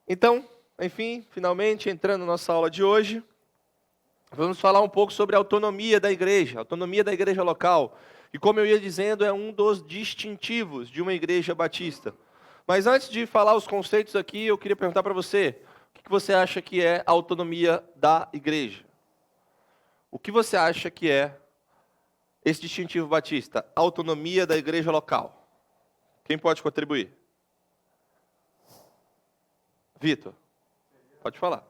Então, enfim, finalmente entrando na nossa aula de hoje, vamos falar um pouco sobre a autonomia da igreja local. E como eu ia dizendo, é um dos distintivos de uma igreja batista. Mas antes de falar os conceitos aqui, eu queria perguntar para você, o que você acha que é a autonomia da igreja? O que você acha que é esse distintivo batista? Autonomia da igreja local. Quem pode contribuir? Vitor, pode falar.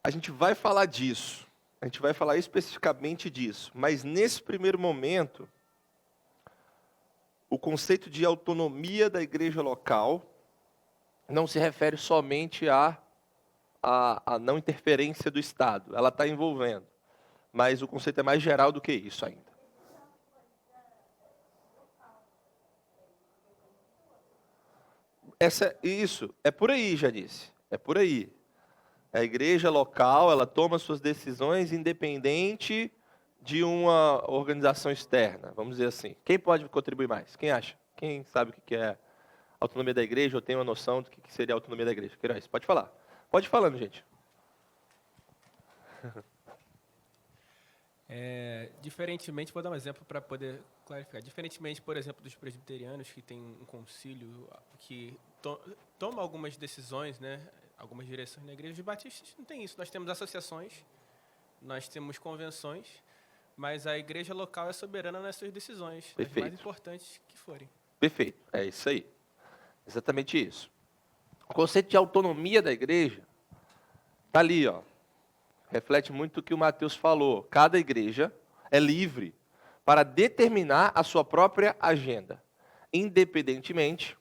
A gente vai falar disso, a gente vai falar especificamente disso, mas nesse primeiro momento, o conceito de autonomia da igreja local não se refere somente à não interferência do Estado, ela está envolvendo, mas o conceito é mais geral do que isso ainda. Isso, é por aí, Janice, é por aí. A igreja local, ela toma suas decisões independente de uma organização externa, vamos dizer assim. Quem pode contribuir mais? Quem acha? Quem sabe o que é autonomia da igreja ou tem uma noção do que seria a autonomia da igreja? Queiroz, pode falar. Pode ir falando, gente. Diferentemente, vou dar um exemplo para poder clarificar. Diferentemente, por exemplo, dos presbiterianos, que tem um concílio que toma algumas decisões, né, algumas direções na igreja, os batistas não tem isso. Nós temos associações, nós temos convenções, mas a igreja local é soberana nas suas decisões, as mais importantes que forem. Perfeito, é isso aí. Exatamente isso. O conceito de autonomia da igreja está ali, ó. Reflete muito o que o Mateus falou. Cada igreja é livre para determinar a sua própria agenda, independentemente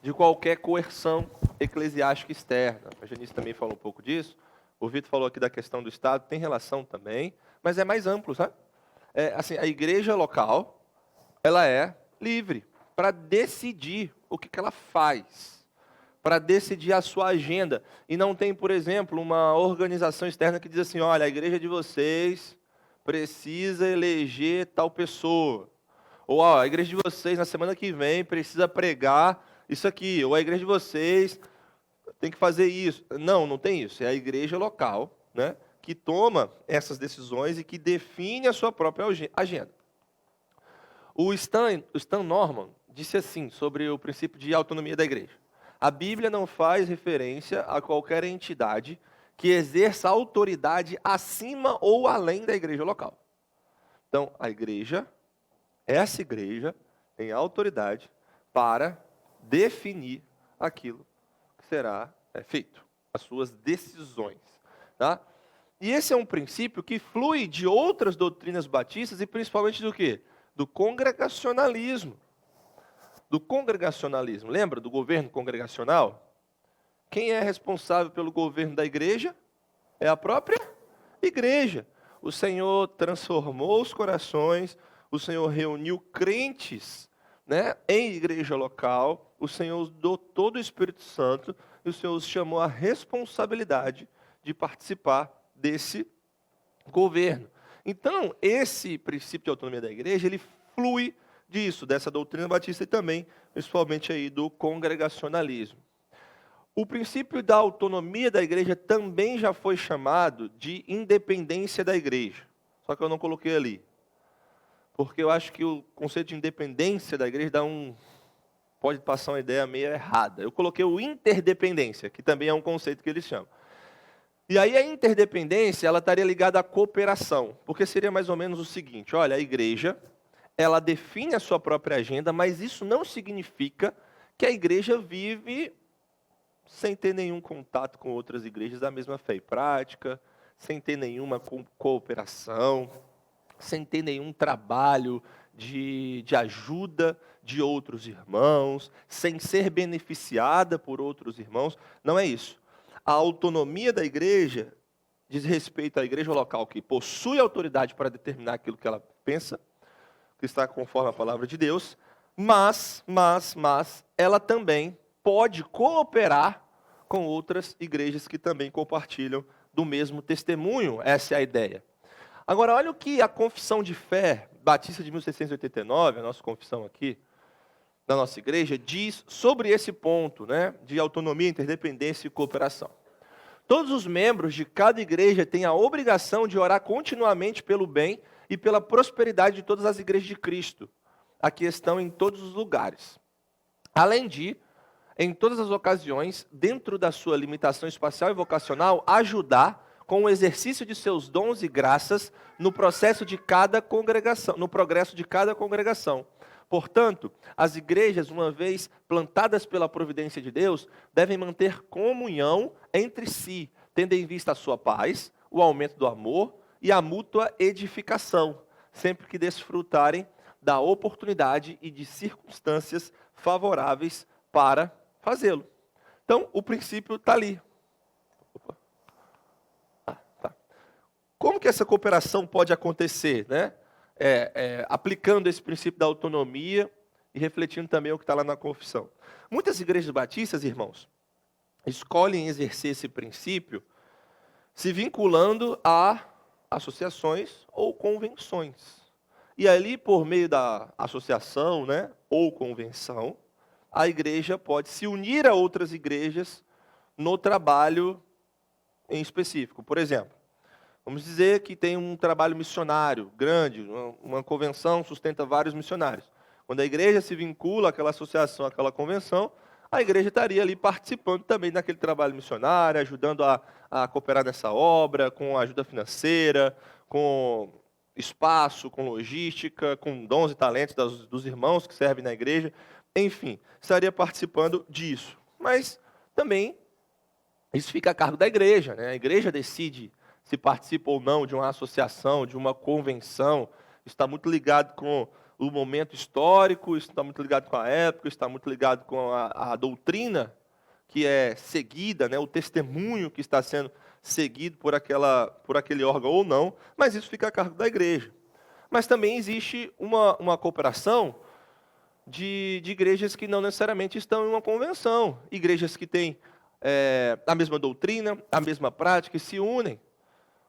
de qualquer coerção eclesiástica externa. A Janice também falou um pouco disso. O Vitor falou aqui da questão do Estado, tem relação também, mas é mais amplo, sabe? Assim, a igreja local, ela é livre para decidir o que ela faz, para decidir a sua agenda. E não tem, por exemplo, uma organização externa que diz assim, olha, a igreja de vocês precisa eleger tal pessoa. Ou a igreja de vocês, na semana que vem, precisa pregar isso aqui. Ou a igreja de vocês tem que fazer isso. Não, não tem isso. É a igreja local, né, que toma essas decisões e que define a sua própria agenda. O Stan Norman disse assim sobre o princípio de autonomia da igreja. A Bíblia não faz referência a qualquer entidade que exerça autoridade acima ou além da igreja local. Então, a igreja, essa igreja, tem autoridade para definir aquilo que será feito, as suas decisões. Tá? E esse é um princípio que flui de outras doutrinas batistas e principalmente do quê? Do congregacionalismo. Do congregacionalismo. Lembra do governo congregacional? Quem é responsável pelo governo da igreja? É a própria igreja. O Senhor transformou os corações, o Senhor reuniu crentes, né, em igreja local, o Senhor dotou do Espírito Santo e o Senhor os chamou à responsabilidade de participar desse governo. Então, esse princípio de autonomia da igreja, ele flui disso, dessa doutrina batista e também, principalmente aí, do congregacionalismo. O princípio da autonomia da igreja também já foi chamado de independência da igreja. Só que eu não coloquei ali. Porque eu acho que o conceito de independência da igreja pode passar uma ideia meio errada. Eu coloquei o interdependência, que também é um conceito que eles chamam. E aí a interdependência, ela estaria ligada à cooperação. Porque seria mais ou menos o seguinte, olha, a igreja, ela define a sua própria agenda, mas isso não significa que a igreja vive sem ter nenhum contato com outras igrejas da mesma fé e prática, sem ter nenhuma cooperação, sem ter nenhum trabalho de ajuda de outros irmãos, sem ser beneficiada por outros irmãos. Não é isso. A autonomia da igreja diz respeito à igreja local que possui autoridade para determinar aquilo que ela pensa, que está conforme a palavra de Deus, mas ela também pode cooperar com outras igrejas que também compartilham do mesmo testemunho. Essa é a ideia. Agora, olha o que a Confissão de Fé Batista de 1689, a nossa confissão aqui, da nossa igreja, diz sobre esse ponto, né, de autonomia, interdependência e cooperação. Todos os membros de cada igreja têm a obrigação de orar continuamente pelo bem e pela prosperidade de todas as igrejas de Cristo, aqui estão em todos os lugares. Além de, em todas as ocasiões, dentro da sua limitação espacial e vocacional, ajudar com o exercício de seus dons e graças no processo de cada congregação, no progresso de cada congregação. Portanto, as igrejas, uma vez plantadas pela providência de Deus, devem manter comunhão entre si, tendo em vista a sua paz, o aumento do amor e a mútua edificação, sempre que desfrutarem da oportunidade e de circunstâncias favoráveis para fazê-lo. Então, o princípio está ali. Como que essa cooperação pode acontecer, né? Aplicando esse princípio da autonomia e refletindo também o que está lá na confissão. Muitas igrejas batistas, irmãos, escolhem exercer esse princípio se vinculando a associações ou convenções. E ali, por meio da associação, né, ou convenção, a igreja pode se unir a outras igrejas no trabalho em específico. Por exemplo, vamos dizer que tem um trabalho missionário grande, uma convenção sustenta vários missionários. Quando a igreja se vincula àquela associação, àquela convenção, a igreja estaria ali participando também daquele trabalho missionário, ajudando a cooperar nessa obra, com ajuda financeira, com espaço, com logística, com dons e talentos dos irmãos que servem na igreja. Enfim, estaria participando disso. Mas também isso fica a cargo da igreja, né? A igreja decide se participa ou não de uma associação, de uma convenção. Está muito ligado com o momento histórico, isso está muito ligado com a época, isso está muito ligado com a doutrina que é seguida, né? O testemunho que está sendo seguido por aquele órgão ou não, mas isso fica a cargo da igreja. Mas também existe uma cooperação de igrejas que não necessariamente estão em uma convenção, igrejas que têm a mesma doutrina, a mesma prática e se unem.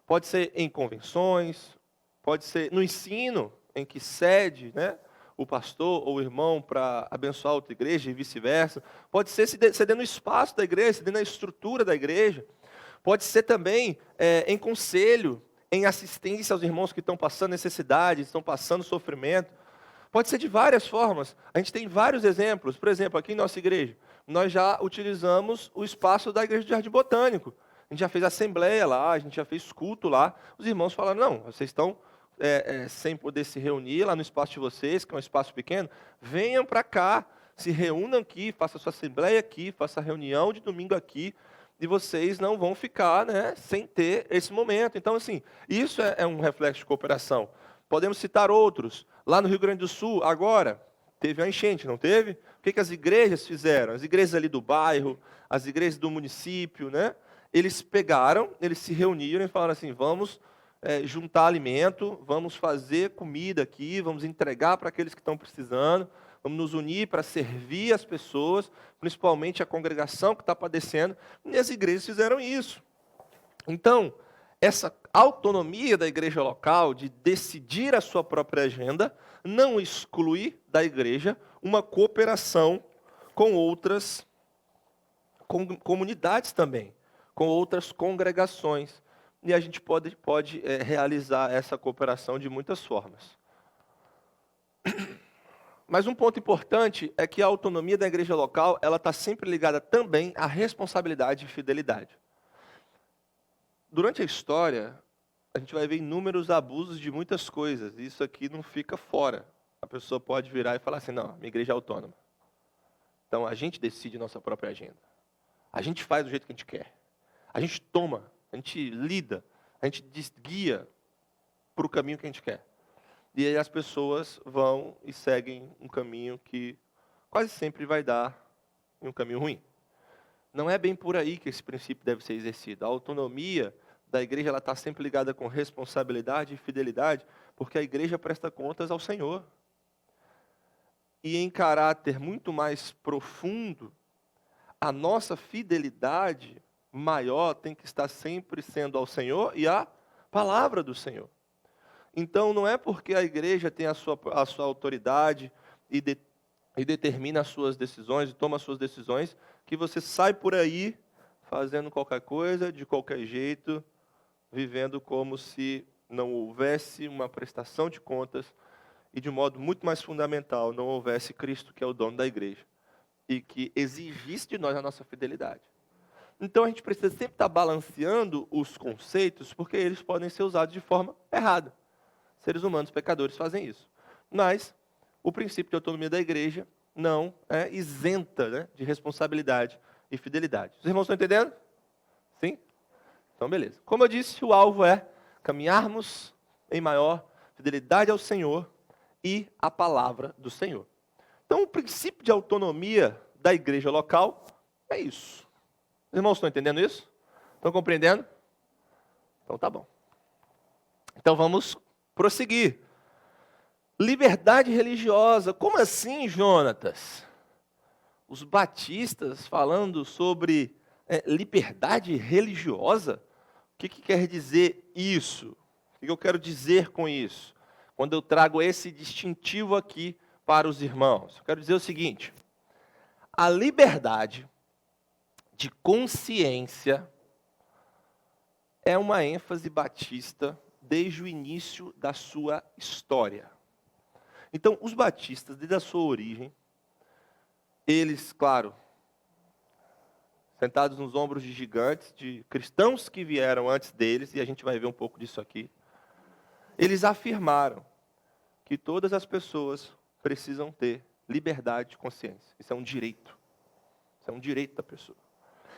Pode ser em convenções, pode ser no ensino, em que cede, né, o pastor ou o irmão para abençoar outra igreja e vice-versa. Pode ser cedendo o espaço da igreja, cedendo a estrutura da igreja. Pode ser também em conselho, em assistência aos irmãos que estão passando necessidade, estão passando sofrimento. Pode ser de várias formas. A gente tem vários exemplos. Por exemplo, aqui em nossa igreja, nós já utilizamos o espaço da igreja do Jardim Botânico. A gente já fez assembleia lá, a gente já fez culto lá. Os irmãos falaram, não, vocês estão sem poder se reunir lá no espaço de vocês, que é um espaço pequeno, venham para cá, se reúnam aqui, façam sua assembleia aqui, façam a reunião de domingo aqui, e vocês não vão ficar, né, sem ter esse momento. Então, assim, isso é um reflexo de cooperação. Podemos citar outros. Lá no Rio Grande do Sul, agora, teve uma enchente, não teve? O que as igrejas fizeram? As igrejas ali do bairro, as igrejas do município, né? Eles pegaram, eles se reuniram e falaram assim, vamos juntar alimento, vamos fazer comida aqui, vamos entregar para aqueles que estão precisando, vamos nos unir para servir as pessoas, principalmente a congregação que está padecendo, e as igrejas fizeram isso. Então, essa autonomia da igreja local de decidir a sua própria agenda não exclui da igreja uma cooperação com outras comunidades também, com outras congregações. E a gente pode realizar essa cooperação de muitas formas. Mas um ponto importante é que a autonomia da igreja local ela está sempre ligada também à responsabilidade e fidelidade. Durante a história, a gente vai ver inúmeros abusos de muitas coisas. E isso aqui não fica fora. A pessoa pode virar e falar assim, não, minha igreja é autônoma. Então, a gente decide nossa própria agenda. A gente faz do jeito que a gente quer. A gente toma, a gente lida, a gente guia para o caminho que a gente quer. E aí as pessoas vão e seguem um caminho que quase sempre vai dar em um caminho ruim. Não é bem por aí que esse princípio deve ser exercido. A autonomia da igreja está sempre ligada com responsabilidade e fidelidade, porque a igreja presta contas ao Senhor. E em caráter muito mais profundo, a nossa fidelidade maior tem que estar sempre sendo ao Senhor e à palavra do Senhor. Então, não é porque a igreja tem a sua autoridade e determina as suas decisões, e toma as suas decisões, que você sai por aí fazendo qualquer coisa, de qualquer jeito, vivendo como se não houvesse uma prestação de contas e, de modo muito mais fundamental, não houvesse Cristo, que é o dono da igreja, e que exigisse de nós a nossa fidelidade. Então, a gente precisa sempre estar balanceando os conceitos, porque eles podem ser usados de forma errada. Seres humanos pecadores fazem isso. Mas o princípio de autonomia da igreja não é isenta, né, de responsabilidade e fidelidade. Os irmãos estão entendendo? Sim? Então, beleza. Como eu disse, o alvo é caminharmos em maior fidelidade ao Senhor e à palavra do Senhor. Então, o princípio de autonomia da igreja local é isso. Os irmãos estão entendendo isso? Estão compreendendo? Então, tá bom. Então, vamos prosseguir. Liberdade religiosa. Como assim, Jonatas? Os batistas falando sobre liberdade religiosa? O que quer dizer isso? O que eu quero dizer com isso? Quando eu trago esse distintivo aqui para os irmãos. Eu quero dizer o seguinte: a liberdade de consciência é uma ênfase batista desde o início da sua história. Então, os batistas, desde a sua origem, eles, claro, sentados nos ombros de gigantes, de cristãos que vieram antes deles, e a gente vai ver um pouco disso aqui, eles afirmaram que todas as pessoas precisam ter liberdade de consciência. Isso é um direito. Isso é um direito da pessoa.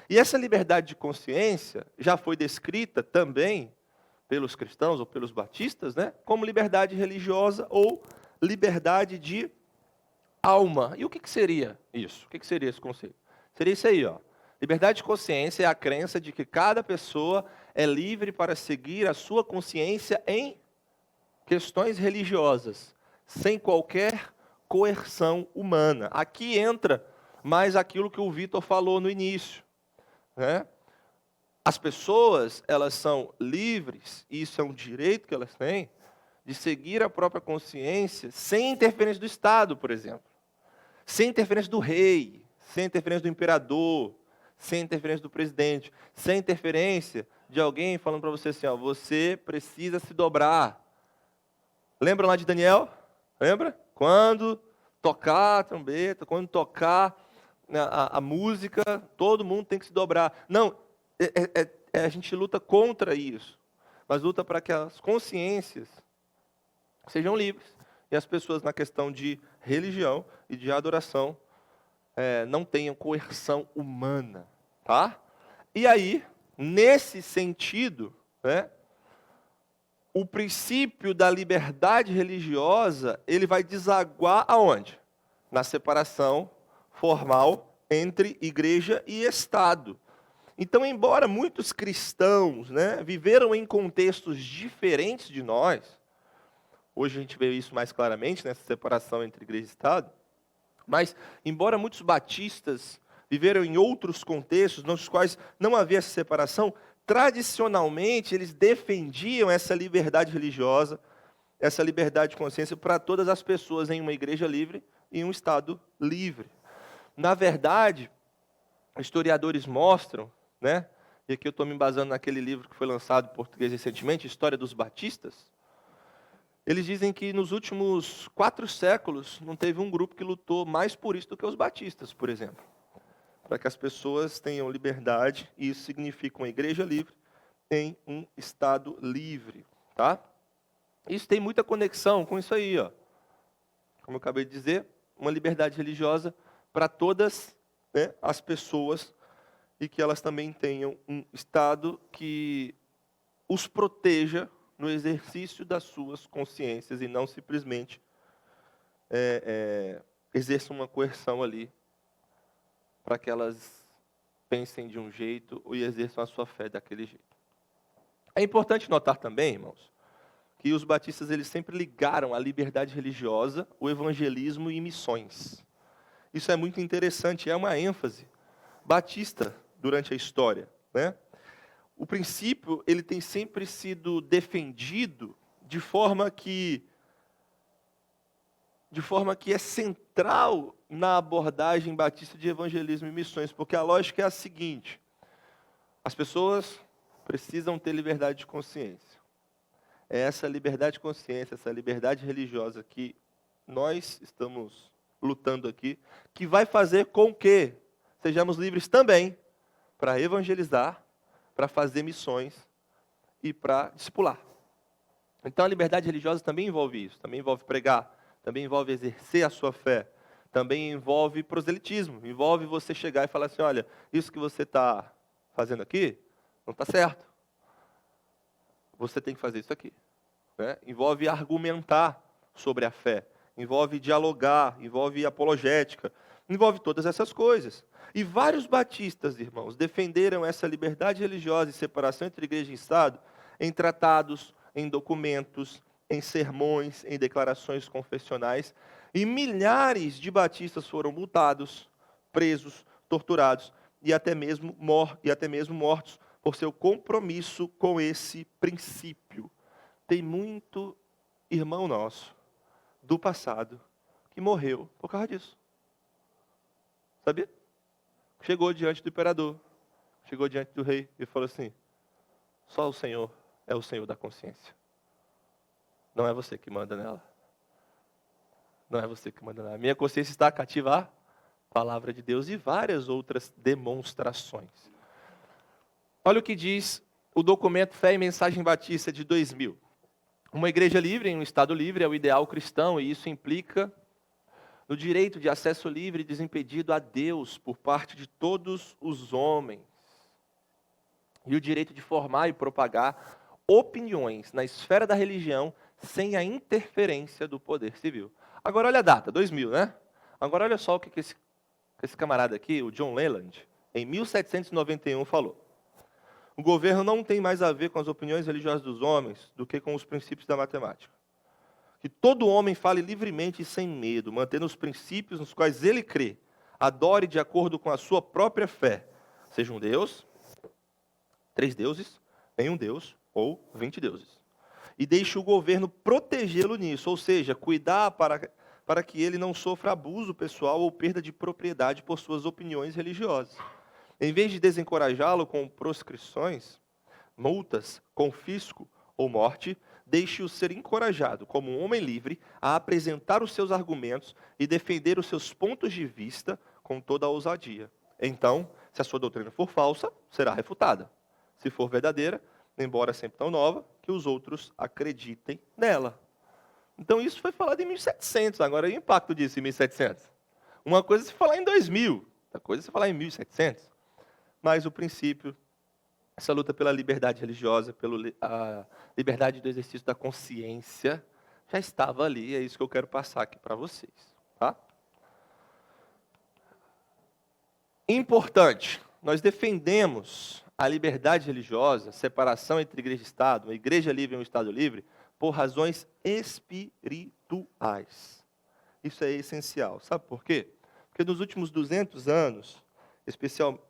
E essa liberdade de consciência já foi descrita também pelos cristãos ou pelos batistas, né, como liberdade religiosa ou liberdade de alma. E o que seria isso? O que seria esse conceito? Seria isso aí, ó. Liberdade de consciência é a crença de que cada pessoa é livre para seguir a sua consciência em questões religiosas, sem qualquer coerção humana. Aqui entra mais aquilo que o Vitor falou no início, né? As pessoas, elas são livres, e isso é um direito que elas têm, de seguir a própria consciência sem interferência do Estado, por exemplo. Sem interferência do rei, sem interferência do imperador, sem interferência do presidente, sem interferência de alguém falando para você assim, ó, você precisa se dobrar. Lembram lá de Daniel? Lembra? Quando tocar a trombeta, quando tocar a música, todo mundo tem que se dobrar. Não, a gente luta contra isso, mas luta para que as consciências sejam livres e as pessoas na questão de religião e de adoração não tenham coerção humana, tá? E aí, nesse sentido, né, o princípio da liberdade religiosa, ele vai desaguar aonde? Na separação formal entre igreja e Estado. Então, embora muitos cristãos, né, viveram em contextos diferentes de nós, hoje a gente vê isso mais claramente, nessa separação entre igreja e Estado, mas, embora muitos batistas viveram em outros contextos, nos quais não havia essa separação, tradicionalmente eles defendiam essa liberdade religiosa, essa liberdade de consciência para todas as pessoas em uma igreja livre e em um Estado livre. Na verdade, historiadores mostram, né, e aqui eu estou me embasando naquele livro que foi lançado em português recentemente, História dos Batistas. Eles dizem que nos últimos 4 séculos não teve um grupo que lutou mais por isso do que os batistas, por exemplo. Para que as pessoas tenham liberdade, e isso significa uma igreja livre em um Estado livre. Tá? Isso tem muita conexão com isso aí, ó. Como eu acabei de dizer, uma liberdade religiosa para todas, né, as pessoas, e que elas também tenham um Estado que os proteja no exercício das suas consciências e não simplesmente exerçam uma coerção ali para que elas pensem de um jeito e exerçam a sua fé daquele jeito. É importante notar também, irmãos, que os batistas eles sempre ligaram a liberdade religiosa, o evangelismo e missões. Isso é muito interessante, é uma ênfase batista durante a história, né? O princípio, ele tem sempre sido defendido de forma que é central na abordagem batista de evangelismo e missões, porque a lógica é a seguinte: as pessoas precisam ter liberdade de consciência. É essa liberdade de consciência, essa liberdade religiosa que nós estamos lutando aqui, que vai fazer com que sejamos livres também para evangelizar, para fazer missões e para discipular. Então a liberdade religiosa também envolve isso, também envolve pregar, também envolve exercer a sua fé, também envolve proselitismo, envolve você chegar e falar assim: olha, isso que você está fazendo aqui não está certo. Você tem que fazer isso aqui. Né? Envolve argumentar sobre a fé, envolve dialogar, envolve apologética, envolve todas essas coisas. E vários batistas, irmãos, defenderam essa liberdade religiosa e separação entre igreja e Estado em tratados, em documentos, em sermões, em declarações confessionais. E milhares de batistas foram multados, presos, torturados e até mesmo mortos por seu compromisso com esse princípio. Tem muito irmão nosso do passado que morreu por causa disso. Sabia? Chegou diante do imperador, chegou diante do rei e falou assim: só o Senhor é o Senhor da consciência. Não é você que manda nela. Não é você que manda nela. Minha consciência está cativa à palavra de Deus e várias outras demonstrações. Olha o que diz o documento Fé e Mensagem Batista de 2000. Uma igreja livre em um Estado livre é o ideal cristão, e isso implica no direito de acesso livre e desimpedido a Deus por parte de todos os homens, e o direito de formar e propagar opiniões na esfera da religião sem a interferência do poder civil. Agora olha a data, 2000, né? Agora olha só o que esse camarada aqui, o John Leland, em 1791 falou. O governo não tem mais a ver com as opiniões religiosas dos homens do que com os princípios da matemática. Que todo homem fale livremente e sem medo, mantendo os princípios nos quais ele crê, adore de acordo com a sua própria fé, seja um Deus, 3 deuses, nenhum Deus ou 20 deuses. E deixe o governo protegê-lo nisso, ou seja, cuidar para que ele não sofra abuso pessoal ou perda de propriedade por suas opiniões religiosas. Em vez de desencorajá-lo com proscrições, multas, confisco ou morte, deixe-o ser encorajado, como um homem livre, a apresentar os seus argumentos e defender os seus pontos de vista com toda a ousadia. Então, se a sua doutrina for falsa, será refutada. Se for verdadeira, embora sempre tão nova, que os outros acreditem nela. Então isso foi falado em 1700, agora e o impacto disso em 1700? Uma coisa é se falar em 2000, outra coisa é se falar em 1700. Mas o princípio, essa luta pela liberdade religiosa, pela liberdade do exercício da consciência, já estava ali, é isso que eu quero passar aqui para vocês. Tá? Importante, nós defendemos a liberdade religiosa, a separação entre igreja e Estado, uma igreja livre e um Estado livre, por razões espirituais. Isso é essencial. Sabe por quê? Porque nos últimos 200 anos,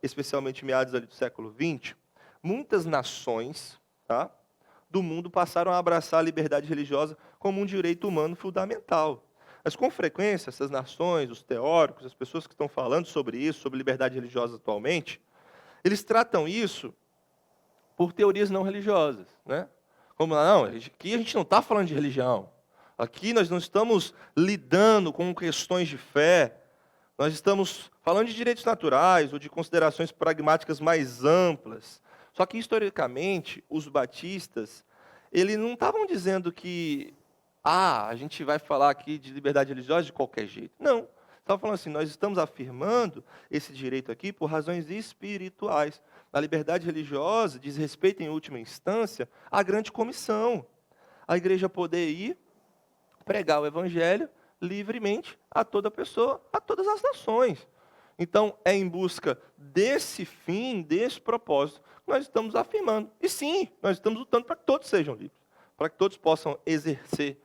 especialmente meados ali do século XX, muitas nações, tá, do mundo passaram a abraçar a liberdade religiosa como um direito humano fundamental. Mas com frequência, essas nações, os teóricos, as pessoas que estão falando sobre isso, sobre liberdade religiosa atualmente, eles tratam isso por teorias não religiosas, né? Como, não, aqui a gente não está falando de religião. Aqui nós não estamos lidando com questões de fé. Nós estamos falando de direitos naturais ou de considerações pragmáticas mais amplas. Só que, historicamente, os batistas, eles não estavam dizendo que a gente vai falar aqui de liberdade religiosa de qualquer jeito. Não. Estavam falando assim, nós estamos afirmando esse direito aqui por razões espirituais. A liberdade religiosa diz respeito, em última instância, à grande comissão. A igreja poder ir pregar o evangelho livremente a toda pessoa, a todas as nações. Então, é em busca desse fim, desse propósito, que nós estamos afirmando. E sim, nós estamos lutando para que todos sejam livres, para que todos possam exercer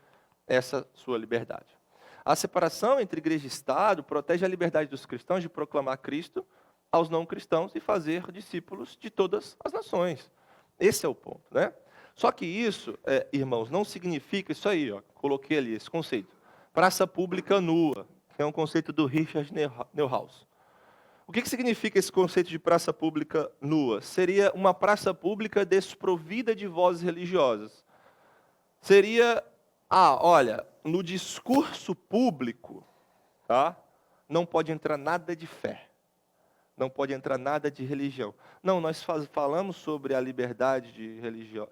essa sua liberdade. A separação entre igreja e Estado protege a liberdade dos cristãos de proclamar Cristo aos não cristãos e fazer discípulos de todas as nações. Esse é o ponto, né? Só que isso, irmãos, não significa isso aí, ó, coloquei ali esse conceito. Praça pública nua, que é um conceito do Richard Neuhaus. O que significa esse conceito de praça pública nua? Seria uma praça pública desprovida de vozes religiosas. Seria, olha, no discurso público, tá? Não pode entrar nada de fé. Não pode entrar nada de religião. Não, nós falamos sobre a liberdade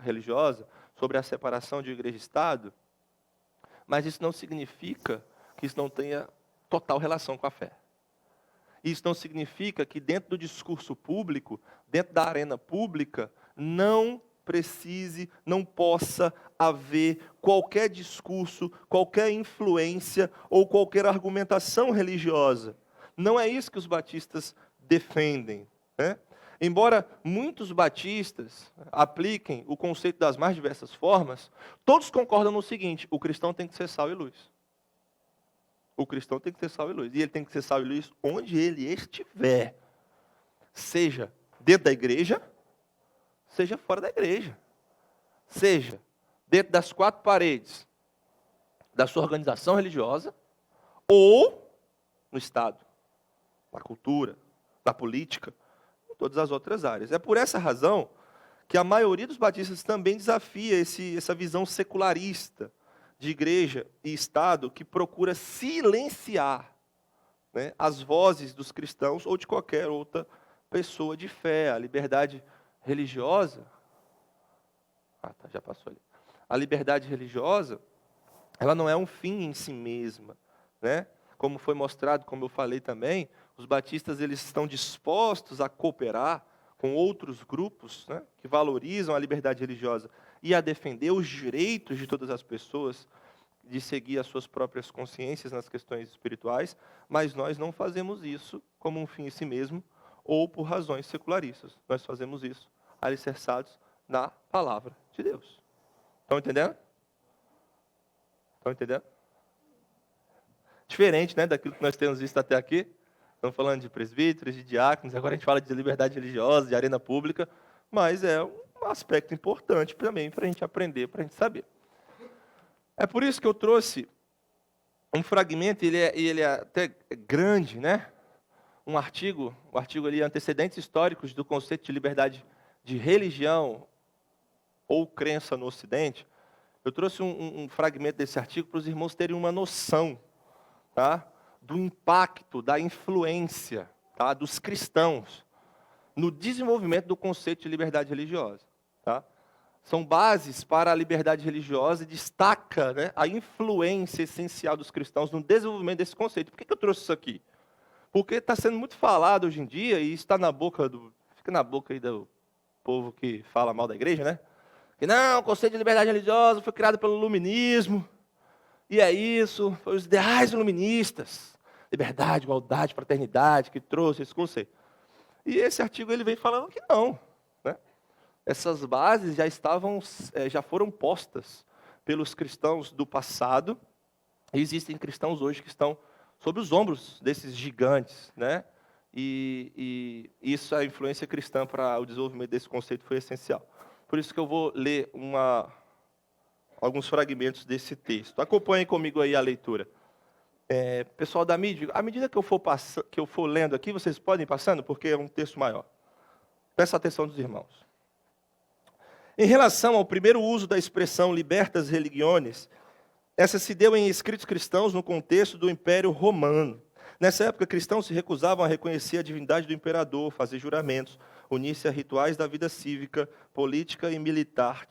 religiosa, sobre a separação de igreja e Estado, mas isso não significa que isso não tenha total relação com a fé. Isso não significa que dentro do discurso público, dentro da arena pública, não possa haver qualquer discurso, qualquer influência ou qualquer argumentação religiosa. Não é isso que os batistas defendem, né? Embora muitos batistas apliquem o conceito das mais diversas formas, todos concordam no seguinte: o cristão tem que ser sal e luz. O cristão tem que ser sal e luz. E ele tem que ser sal e luz onde ele estiver. Seja dentro da igreja, seja fora da igreja. Seja dentro das quatro paredes da sua organização religiosa, ou no Estado, na cultura, na política, em todas as outras áreas. É por essa razão que a maioria dos batistas também desafia essa visão secularista de igreja e Estado que procura silenciar, né, as vozes dos cristãos ou de qualquer outra pessoa de fé. A liberdade religiosa, já passou ali. A liberdade religiosa, ela não é um fim em si mesma, né? Como foi mostrado, como eu falei também, os batistas eles estão dispostos a cooperar com outros grupos, né, que valorizam a liberdade religiosa e a defender os direitos de todas as pessoas de seguir as suas próprias consciências nas questões espirituais, mas nós não fazemos isso como um fim em si mesmo ou por razões secularistas. Nós fazemos isso alicerçados na palavra de Deus. Estão entendendo? Estão entendendo? Diferente, né, daquilo que nós temos visto até aqui. Estamos falando de presbíteros, de diáconos, agora a gente fala de liberdade religiosa, de arena pública, mas é um aspecto importante também para a gente aprender, para a gente saber. É por isso que eu trouxe um fragmento, ele é até grande, né? O artigo ali, Antecedentes Históricos do Conceito de Liberdade de Religião ou Crença no Ocidente. Eu trouxe um fragmento desse artigo para os irmãos terem uma noção, tá, do impacto, da influência, tá, dos cristãos no desenvolvimento do conceito de liberdade religiosa. Tá? São bases para a liberdade religiosa e destaca, né, a influência essencial dos cristãos no desenvolvimento desse conceito. Por que eu trouxe isso aqui? Porque está sendo muito falado hoje em dia e está fica na boca aí do povo que fala mal da igreja, né? Que não, o conceito de liberdade religiosa foi criado pelo iluminismo. E é isso, foi os ideais iluministas. Liberdade, igualdade, fraternidade, que trouxe esse conceito. E esse artigo ele vem falando que não, né? Essas bases já foram postas pelos cristãos do passado. E existem cristãos hoje que estão sob os ombros desses gigantes, né? E isso, a influência cristã para o desenvolvimento desse conceito foi essencial. Por isso que eu vou ler alguns fragmentos desse texto. Acompanhem comigo aí a leitura. Pessoal da mídia, à medida que eu for lendo aqui, vocês podem ir passando, porque é um texto maior. Presta atenção dos irmãos. Em relação ao primeiro uso da expressão libertas religiones, essa se deu em escritos cristãos no contexto do Império Romano. Nessa época, cristãos se recusavam a reconhecer a divindade do imperador, fazer juramentos, unir-se a rituais da vida cívica, política e militar,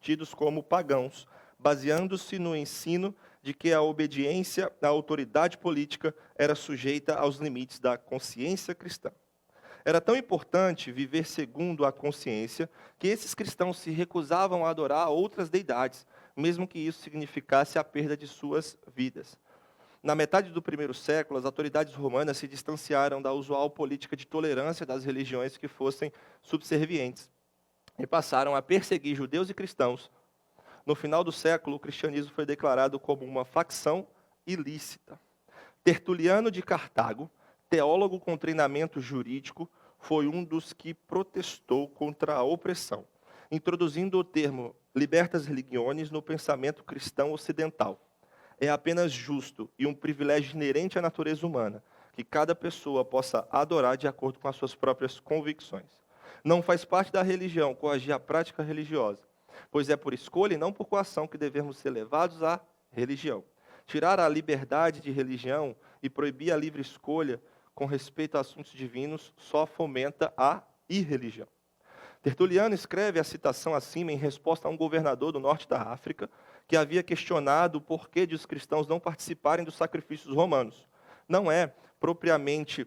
tidos como pagãos, baseando-se no ensino de que a obediência à autoridade política era sujeita aos limites da consciência cristã. Era tão importante viver segundo a consciência que esses cristãos se recusavam a adorar outras deidades, mesmo que isso significasse a perda de suas vidas. Na metade do primeiro século, as autoridades romanas se distanciaram da usual política de tolerância das religiões que fossem subservientes e passaram a perseguir judeus e cristãos. No final do século, o cristianismo foi declarado como uma facção ilícita. Tertuliano de Cartago teólogo com treinamento jurídico, foi um dos que protestou contra a opressão, introduzindo o termo libertas religiones no pensamento cristão ocidental. É apenas justo e um privilégio inerente à natureza humana que cada pessoa possa adorar de acordo com as suas próprias convicções. Não faz parte da religião coagir a prática religiosa, pois é por escolha e não por coação que devemos ser levados à religião. Tirar a liberdade de religião e proibir a livre escolha com respeito a assuntos divinos só fomenta a irreligião. Tertuliano escreve a citação acima em resposta a um governador do norte da África que havia questionado o porquê de os cristãos não participarem dos sacrifícios romanos. Não é propriamente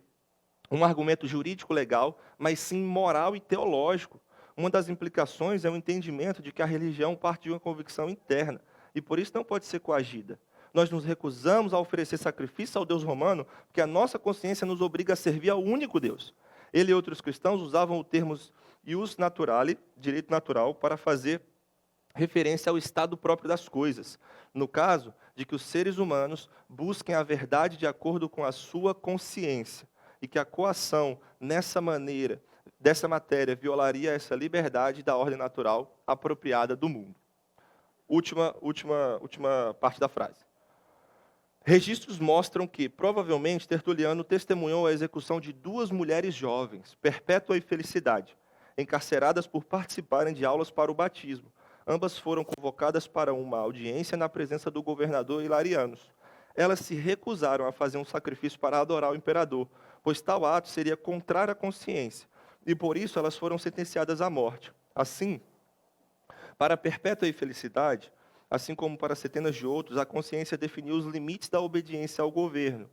um argumento jurídico legal, mas sim moral e teológico. Uma das implicações é o entendimento de que a religião parte de uma convicção interna e por isso não pode ser coagida. Nós nos recusamos a oferecer sacrifício ao Deus romano porque a nossa consciência nos obriga a servir ao único Deus. Ele e outros cristãos usavam o termo ius naturale, direito natural, para fazer referência ao estado próprio das coisas, no caso de que os seres humanos busquem a verdade de acordo com a sua consciência, e que a coação dessa matéria violaria essa liberdade da ordem natural apropriada do mundo. Última parte da frase. Registros mostram que, provavelmente, Tertuliano testemunhou a execução de 2 mulheres jovens, Perpétua e Felicidade, encarceradas por participarem de aulas para o batismo. Ambas foram convocadas para uma audiência na presença do governador Hilarianos. Elas se recusaram a fazer um sacrifício para adorar o imperador, pois tal ato seria contrário à consciência, e por isso elas foram sentenciadas à morte. Assim, para Perpétua e Felicidade, assim como para centenas de outros, a consciência definiu os limites da obediência ao governo.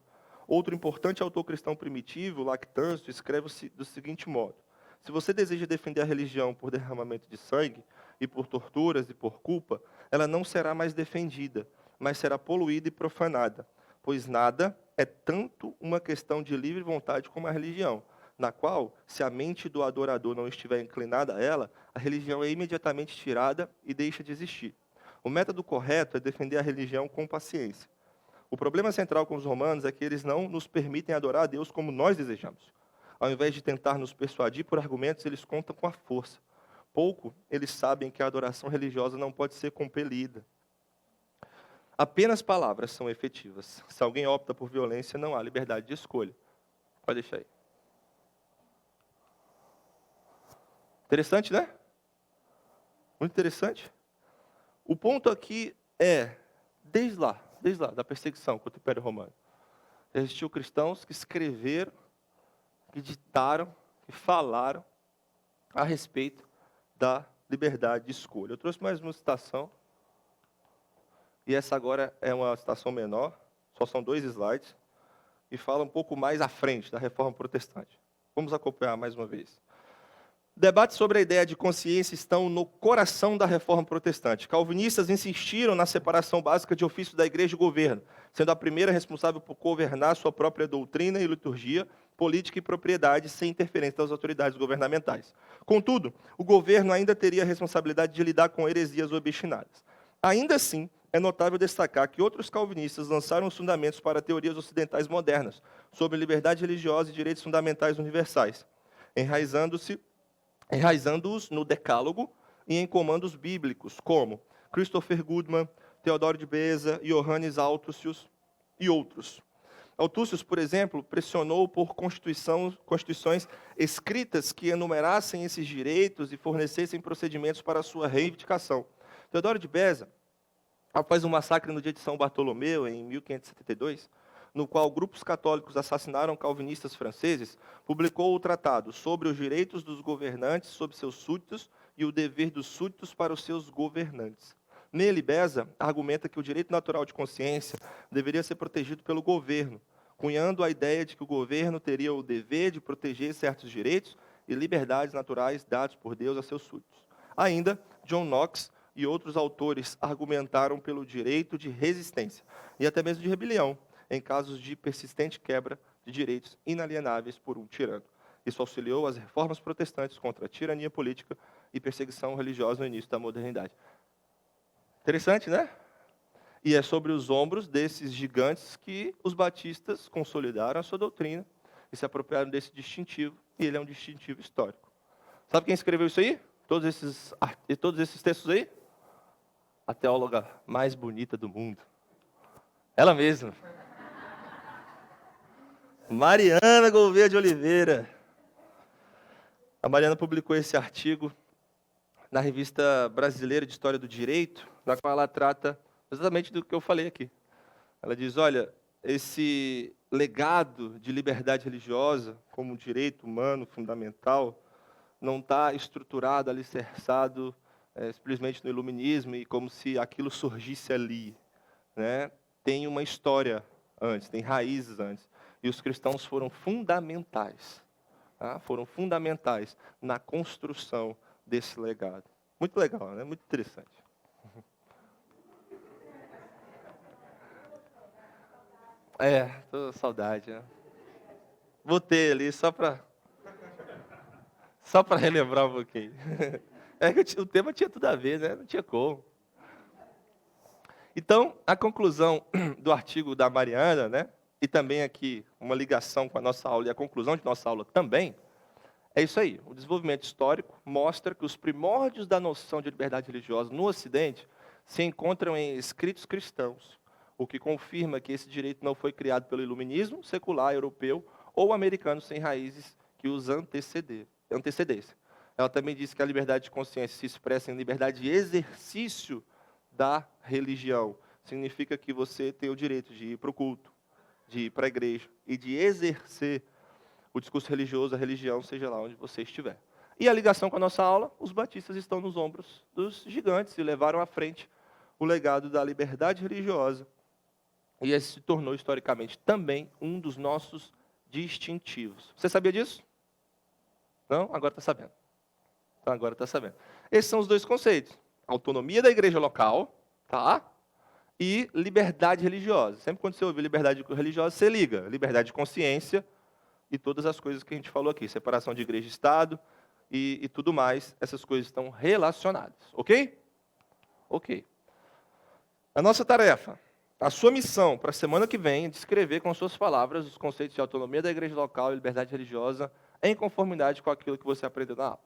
Outro importante autor cristão primitivo, Lactâncio, escreve do seguinte modo: se você deseja defender a religião por derramamento de sangue, e por torturas e por culpa, ela não será mais defendida, mas será poluída e profanada, pois nada é tanto uma questão de livre vontade como a religião, na qual, se a mente do adorador não estiver inclinada a ela, a religião é imediatamente tirada e deixa de existir. O método correto é defender a religião com paciência. O problema central com os romanos é que eles não nos permitem adorar a Deus como nós desejamos. Ao invés de tentar nos persuadir por argumentos, eles contam com a força. Pouco eles sabem que a adoração religiosa não pode ser compelida. Apenas palavras são efetivas. Se alguém opta por violência, não há liberdade de escolha. Pode deixar aí. Interessante, né? Muito interessante. O ponto aqui é, desde lá, da perseguição contra o Império Romano, existiam cristãos que escreveram, que ditaram, que falaram a respeito da liberdade de escolha. Eu trouxe mais uma citação, e essa agora é uma citação menor, só são 2 slides, e fala um pouco mais à frente da Reforma Protestante. Vamos acompanhar mais uma vez. Debates sobre a ideia de consciência estão no coração da Reforma Protestante. Calvinistas insistiram na separação básica de ofício da igreja e governo, sendo a primeira responsável por governar sua própria doutrina e liturgia, política e propriedade, sem interferência das autoridades governamentais. Contudo, o governo ainda teria a responsabilidade de lidar com heresias obstinadas. Ainda assim, é notável destacar que outros calvinistas lançaram os fundamentos para teorias ocidentais modernas sobre liberdade religiosa e direitos fundamentais universais, enraizando-os no Decálogo e em comandos bíblicos, como Christopher Goodman, Teodoro de Beza, Johannes Althusius e outros. Althusius, por exemplo, pressionou por constituições escritas que enumerassem esses direitos e fornecessem procedimentos para a sua reivindicação. Teodoro de Beza, após um massacre no dia de São Bartolomeu, em 1572, no qual grupos católicos assassinaram calvinistas franceses, publicou o tratado sobre os direitos dos governantes sobre seus súditos e o dever dos súditos para os seus governantes. Nele, Beza argumenta que o direito natural de consciência deveria ser protegido pelo governo, cunhando a ideia de que o governo teria o dever de proteger certos direitos e liberdades naturais dados por Deus a seus súditos. Ainda, John Knox e outros autores argumentaram pelo direito de resistência e até mesmo de rebelião, em casos de persistente quebra de direitos inalienáveis por um tirano. Isso auxiliou as reformas protestantes contra a tirania política e perseguição religiosa no início da modernidade. Interessante, né? E é sobre os ombros desses gigantes que os batistas consolidaram a sua doutrina e se apropriaram desse distintivo, e ele é um distintivo histórico. Sabe quem escreveu isso aí? Todos esses textos aí? A teóloga mais bonita do mundo. Ela mesma. Mariana Gouveia de Oliveira. A Mariana publicou esse artigo na Revista Brasileira de História do Direito, na qual ela trata exatamente do que eu falei aqui. Ela diz, olha, esse legado de liberdade religiosa como um direito humano fundamental não está estruturado, alicerçado simplesmente no iluminismo e como se aquilo surgisse ali, né? Tem uma história antes, tem raízes antes. E os cristãos foram fundamentais, tá? Foram fundamentais na construção desse legado. Muito legal, né? Muito interessante. Tô com saudade, né? Botei ali só para relembrar um pouquinho. É que o tema tinha tudo a ver, né? Não tinha como. Então, a conclusão do artigo da Mariana, né? E também aqui uma ligação com a nossa aula e a conclusão de nossa aula também, é isso aí. O desenvolvimento histórico mostra que os primórdios da noção de liberdade religiosa no Ocidente se encontram em escritos cristãos, o que confirma que esse direito não foi criado pelo iluminismo secular europeu ou americano sem raízes que os antecedessem. Ela também diz que a liberdade de consciência se expressa em liberdade de exercício da religião. Significa que você tem o direito de ir para o culto, de ir para a igreja e de exercer o discurso religioso, a religião, seja lá onde você estiver. E a ligação com a nossa aula, os batistas estão nos ombros dos gigantes e levaram à frente o legado da liberdade religiosa. E esse se tornou, historicamente, também um dos nossos distintivos. Você sabia disso? Não? Agora está sabendo. Então, agora está sabendo. Esses são os dois conceitos. Autonomia da igreja local, tá? E liberdade religiosa. Sempre quando você ouvir liberdade religiosa, você liga. Liberdade de consciência e todas as coisas que a gente falou aqui. Separação de igreja e Estado e tudo mais. Essas coisas estão relacionadas. Ok? Ok. A nossa tarefa, a sua missão para a semana que vem é descrever com suas palavras os conceitos de autonomia da igreja local e liberdade religiosa em conformidade com aquilo que você aprendeu na aula.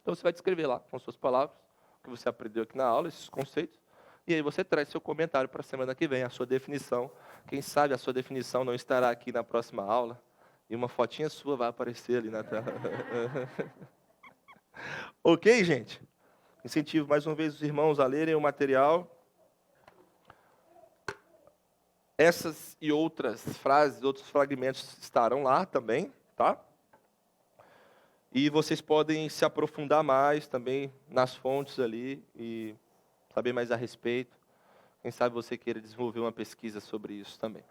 Então você vai descrever lá com suas palavras o que você aprendeu aqui na aula, esses conceitos, e aí você traz seu comentário para a semana que vem, a sua definição. Quem sabe a sua definição não estará aqui na próxima aula, e uma fotinha sua vai aparecer ali na tela. Ok, gente? Incentivo mais uma vez os irmãos a lerem o material. Essas e outras frases, outros fragmentos estarão lá também, tá? E vocês podem se aprofundar mais também nas fontes ali e saber mais a respeito. Quem sabe você queira desenvolver uma pesquisa sobre isso também.